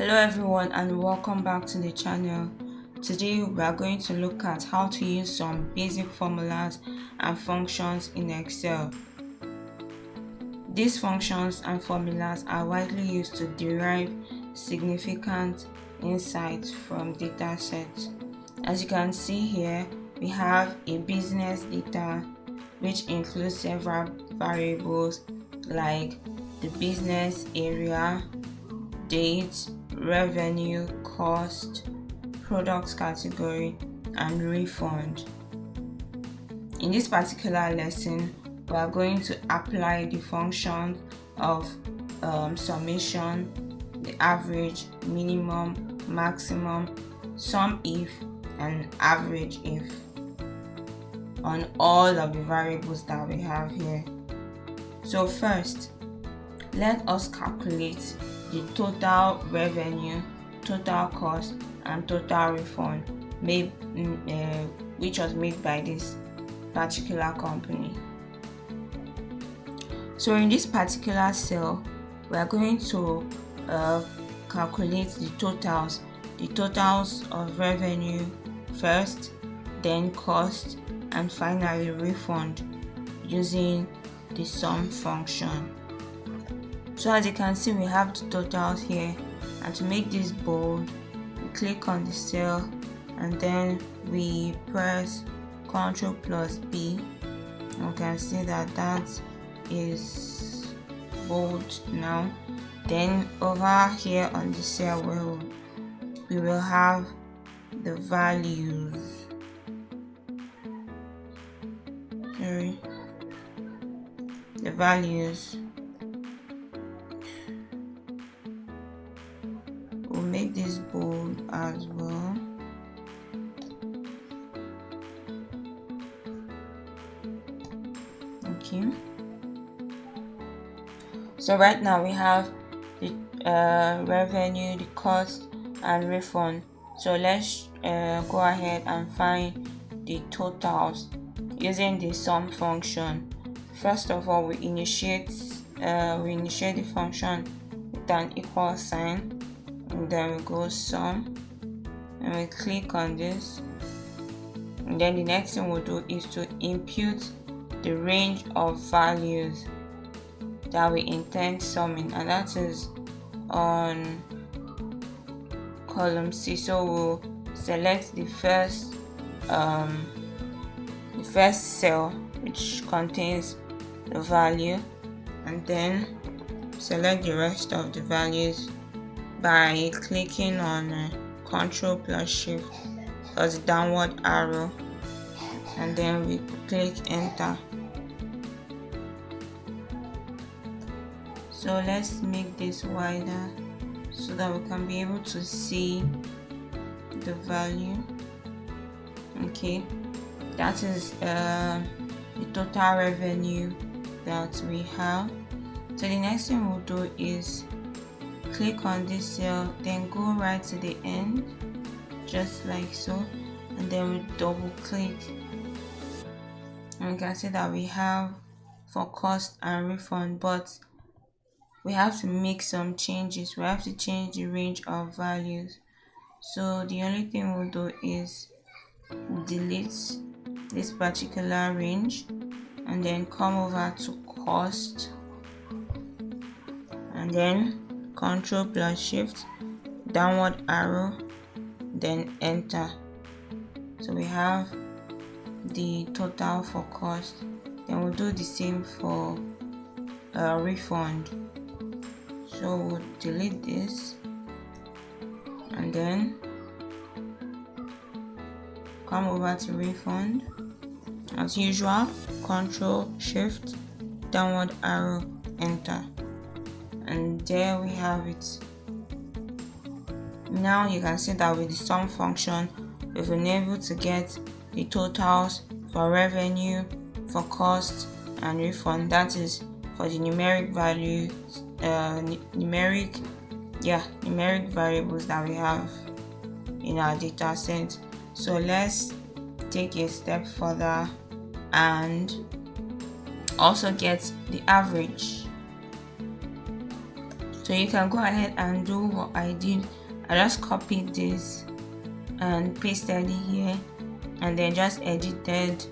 Hello everyone and welcome back to the channel. Today we are going to look at how to use some basic formulas and functions in Excel. These functions and formulas are widely used to derive significant insights from data sets. As you can see here, we have a business data which includes several variables like the business area, date, revenue, cost, product category, and refund. In this particular lesson, we are going to apply the functions of summation, the average, minimum, maximum, sum if, and average if on all of the variables that we have here. So first, let us calculate the total revenue, total cost, and total refund which was made by this particular company. So in this particular cell, we are going to calculate the totals of revenue first, then cost, and finally refund using the sum function. So as you can see, we have the totals here, and to make this bold, we click on the cell and then we press Ctrl+B. You can see that is bold now. Then over here on the cell we will have the values. The values. We'll make this bold as well. Okay. So right now we have the revenue, the cost, and refund. So let's go ahead and find the totals using the sum function. First of all, we initiate the function with an equal sign, and then we go sum, and we click on this, and then the next thing we'll do is to impute the range of values that we intend summing, and that is on column C. So we'll select the first cell which contains the value, and then select the rest of the values by clicking on Ctrl+Shift plus the downward arrow, and then we click enter. So let's make this wider so that we can be able to see the value. Okay, that is the total revenue that we have. So the next thing we'll do is click on this cell, then go right to the end just like so, and then we double click, and you can see that we have for cost and refund, but we have to make some changes. We have to change the range of values. So the only thing we'll do is delete this particular range, and then come over to cost, and then Ctrl+Shift, downward arrow, then enter. So we have the total for cost. Then we'll do the same for refund. So we'll delete this, and then come over to refund. As usual, Ctrl+Shift, downward arrow, enter, and there we have it. Now you can see that with the sum function, we've been able to get the totals for revenue, for cost, and refund. That is for the numeric values, numeric variables that we have in our data set. So let's take a step further and also get the average. So you can go ahead and do what I did. I just copied this and pasted it here, and then just edited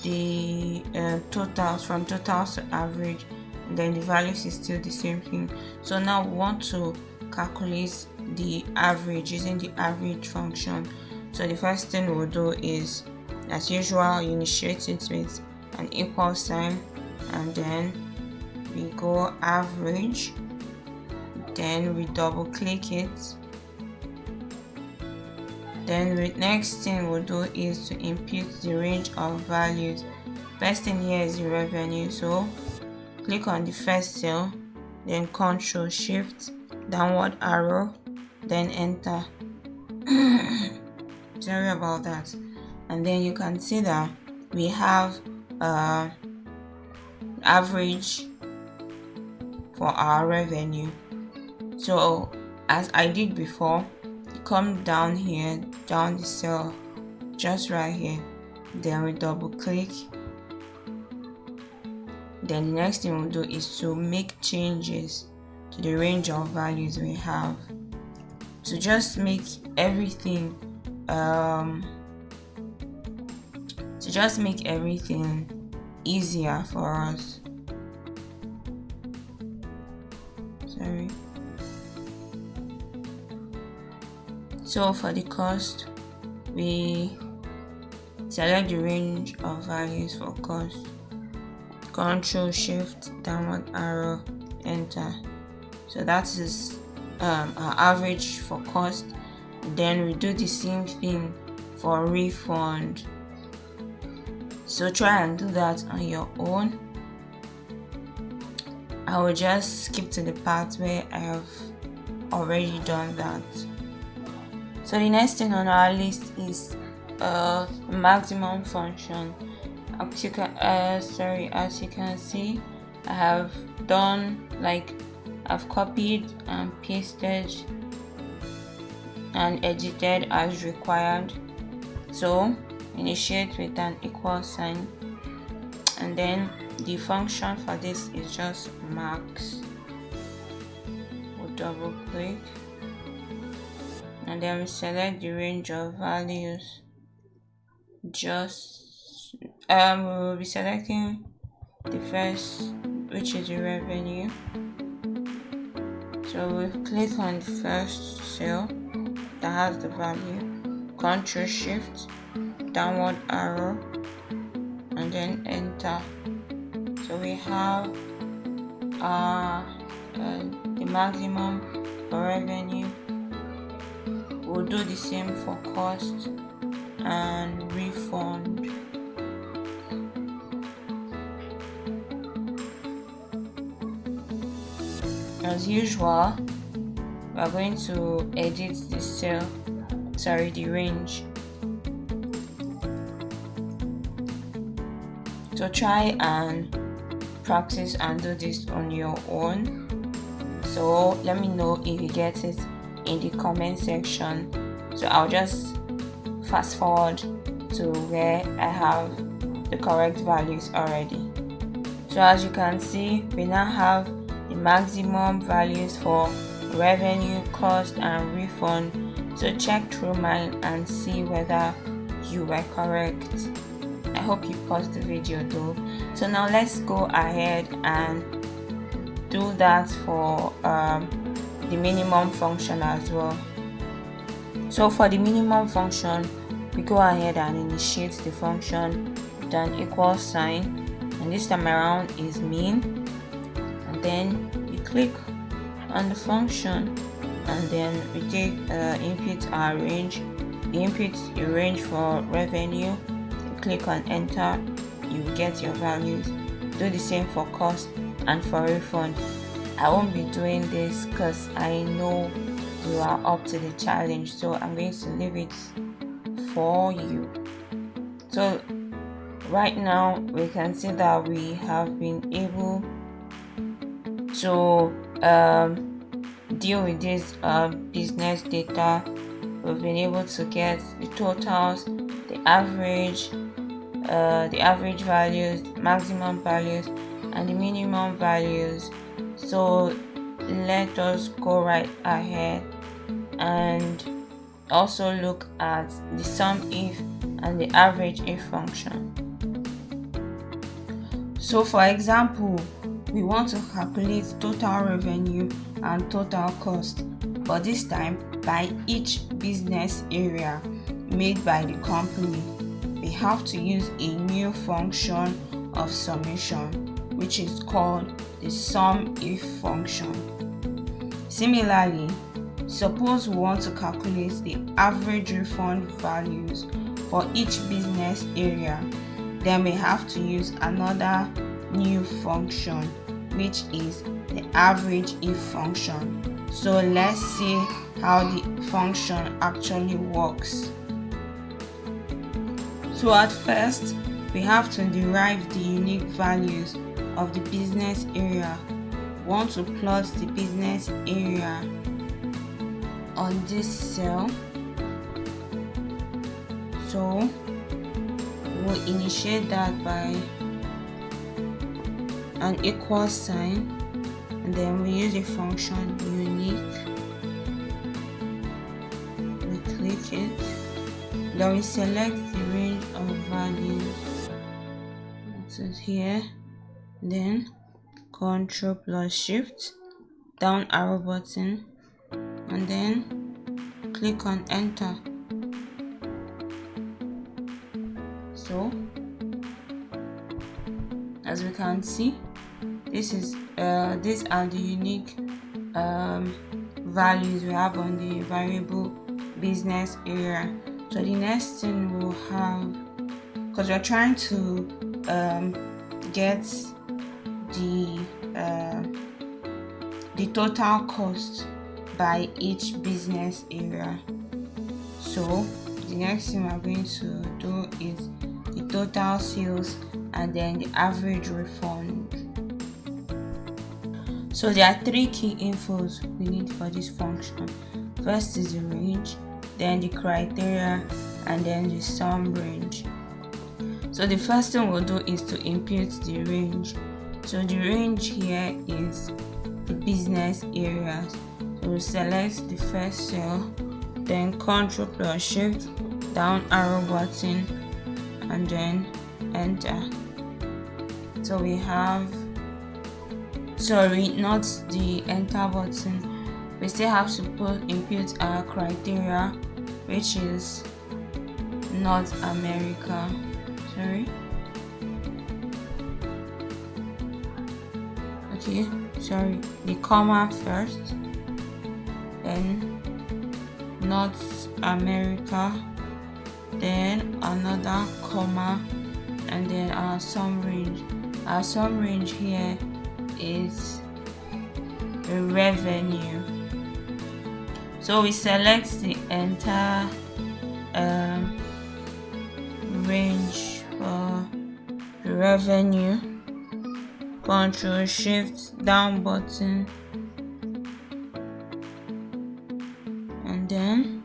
the totals from totals to average, and then the values is still the same thing. So now we want to calculate the average using the average function. So the first thing we'll do is, as usual, you initiate it with an equal sign, and then we go average, then we double click it. Then the next thing we'll do is to input the range of values. First thing here is the revenue, so click on the first cell, then Ctrl Shift downward arrow, then enter. Sorry about that. And then you can see that we have average for our revenue. So as I did before, come down here, down the cell, just right here, then we double click. Then the next thing we'll do is to make changes to the range of values we have, to just make everything easier for us. Sorry. So for the cost, we select the range of values for cost, Ctrl Shift downward arrow, enter. So that is our average for cost. Then we do the same thing for refund. So try and do that on your own. I will just skip to the part where I have already done that. So the next thing on our list is maximum function. As you can see, I have done, I've copied and pasted and edited as required. So initiate with an equal sign, and then the function for this is just max. We'll double click, and then we select the range of values. We will be selecting the first, which is the revenue. So we'll click on the first cell that has the value, Ctrl Shift downward arrow, and then enter. So we have the maximum for revenue. We'll do the same for cost and refund. As usual, we are going to edit the range. So try and practice and do this on your own. So let me know if you get it in the comment section. So I'll just fast forward to where I have the correct values already. So as you can see, we now have the maximum values for revenue, cost and refund. So check through mine and see whether you were correct. I hope you paused the video though. So now let's go ahead and do that for the minimum function as well. So for the minimum function, we go ahead and initiate the function with an equal sign, and this time around is min, and then we click on the function, and then we take input our range. We input the range for revenue, you click on enter, you get your values. Do the same for cost and for refund. I won't be doing this because I know you are up to the challenge, so I'm going to leave it for you. So right now we can see that we have been able to deal with this business data. We've been able to get the totals, the average values, maximum values and the minimum values. So let us go right ahead and also look at the sum if and the average if function. So for example, we want to calculate total revenue and total cost, but this time by each business area made by the company. We have to use a new function of summation, which is called the sum if function. Similarly, suppose we want to calculate the average refund values for each business area, then we have to use another new function, which is the average if function. So let's see how the function actually works. So at first, we have to derive the unique values of the business area. We want to plot the business area on this cell. So we'll initiate that by an equal sign, and then we use the function unique. We click it, then we select the range of values, that is here, then Ctrl plus Shift, down arrow button, and then click on enter. So as we can see, these are the unique values we have on the variable business area. So the next thing we'll have, because we're trying to get the total cost by each business area. So the next thing we're going to do is the total sales and then the average refund. So there are three key infos we need for this function. First is the range, then the criteria, and then the sum range. So the first thing we'll do is to input the range. So the range here is the business areas. So we'll select the first cell, then Ctrl plus Shift, down arrow button, and then enter. So we have, sorry, not the enter button, we still have to input our criteria, which is North America. Sorry. Okay, sorry, the comma first, then North America, then another comma, and then our sum range. Our sum range here is the revenue. So we select the entire range for the revenue, Ctrl Shift down button, and then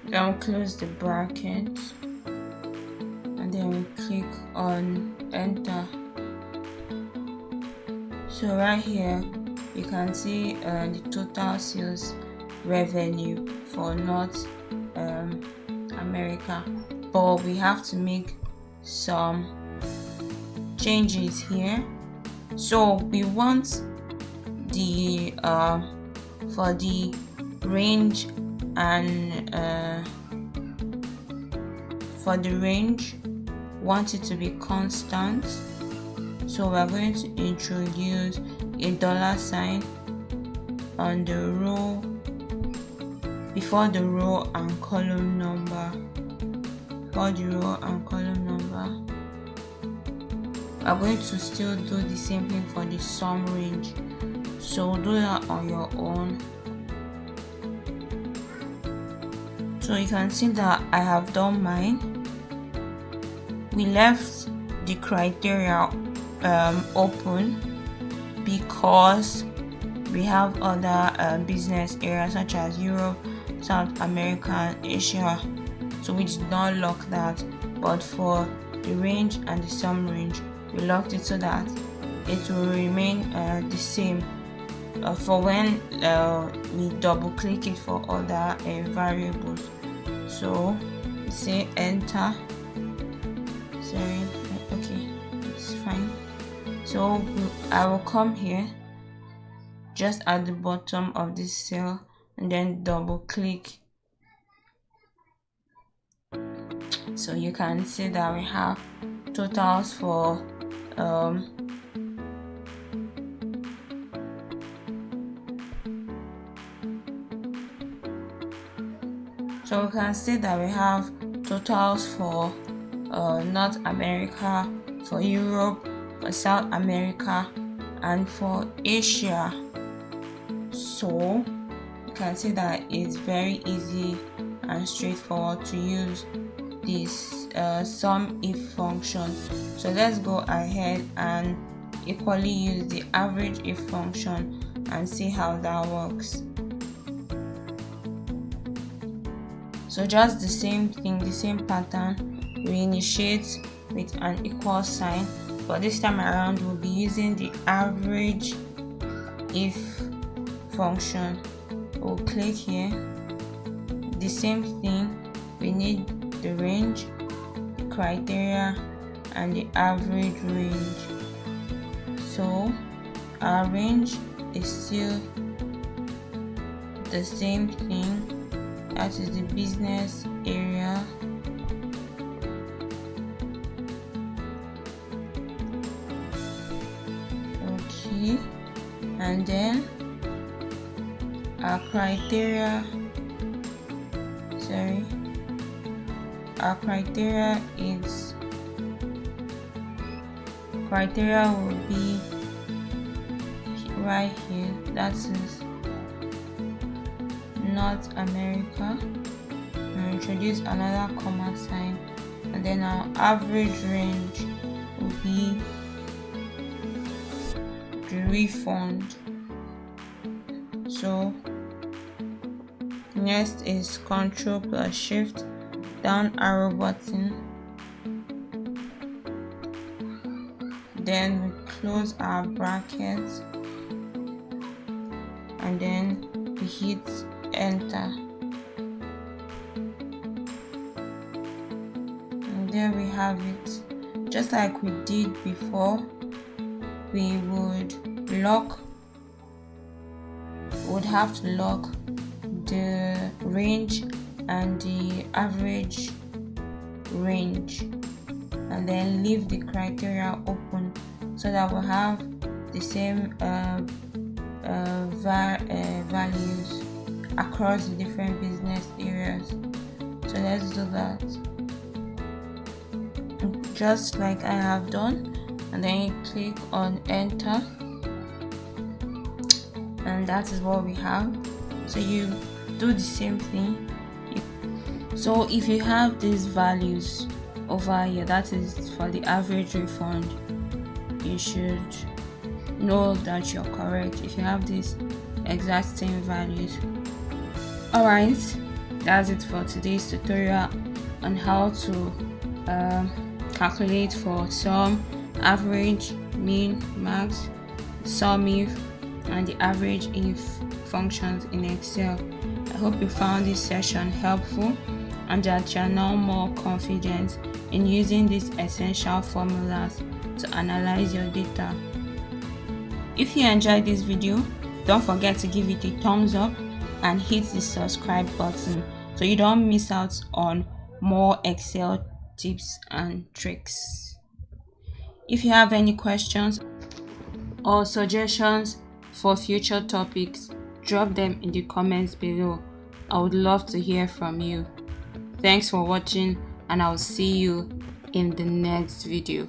we'll close the bracket, and then we click on enter. So right here you can see the total sales revenue for North America, but we have to make some changes here. So we want the for the range and for the range, want it to be constant. So we're going to introduce a $sign on the row before the row and column number. For the row and column number, we're going to still do the same thing for the sum range. So do that on your own. So you can see that I have done mine. We left the criteria open because we have other business areas such as Europe, South America, and Asia. So we did not lock that, but for the range and the sum range, we locked it so that it will remain the same for when we double click it for other variables. So say enter. Sorry, okay, it's fine. So I will come here just at the bottom of this cell and then double click. So you can see that we have totals for so we can see that we have totals for North America, for Europe, for South America, and for Asia. So you can see that it's very easy and straightforward to use this sum if function. So let's go ahead and equally use the average if function and see how that works. So just the same thing, the same pattern. We initiate with an equal sign, but this time around we'll be using the average if function. We'll click here. The same thing, we need the range, the criteria, and the average range. So our range is still the same thing, that is the business area. Okay, and then our criteria will be right here, that is North America. We'll introduce another comma sign, and then our average range will be the refund. So next is Ctrl plus Shift down arrow button, then we close our brackets and then we hit enter, and there we have it. Just like we did before, we would have to lock the range and the average range, and then leave the criteria open so that we'll have the same values across the different business areas. So let's do that just like I have done, and then you click on enter, and that is what we have. So you do the same thing. So if you have these values over here, that is for the average refund, you should know that you're correct if you have these exact same values. Alright, that's it for today's tutorial on how to calculate for sum, average, mean, max, sum if, and the average if functions in Excel. I hope you found this session helpful and that you are now more confident in using these essential formulas to analyze your data. If you enjoyed this video, don't forget to give it a thumbs up and hit the subscribe button so you don't miss out on more Excel tips and tricks. If you have any questions or suggestions for future topics, drop them in the comments below. I would love to hear from you. Thanks for watching, and I'll see you in the next video.